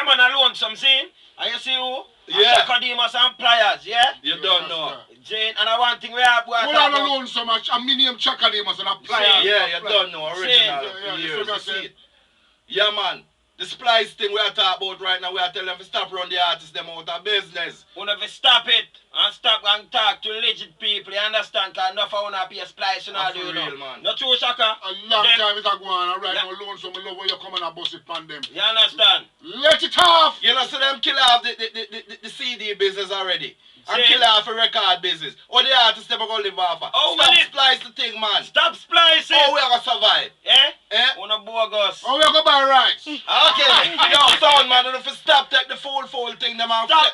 Yeah, man, a Lonesome scene. And you see who? Yeah. Chaka, DEMUS and Pliers, yeah? You don't know. Jane, and I one thing we have... Hold on alone so much. I'm name Chaka DEMUS and a Pliers. Yeah, you don't know. Original. You see it. Yeah, man. The splice thing we are talking about right now, we are telling them to stop run the artists them out of business. We have to stop it and stop and talk to legit people, you understand? Because enough of us pay a splice and all That's you real, know. man. Not true, Chaka? A long time it a go on, and right now Lonesome, I love when you come and bust it on them. You understand? Let it off! You know, so them kill off the CD business already. And See? kill off the record business. Or the artists never gonna live off of. Oh, Stop will it? splice the thing, man. Stop splicing! How we are gonna survive? Eh? Eh? Una bogus. Oh, we go buy rights. Okay. Yo, sound man, if you stop take the full thing, them and Stop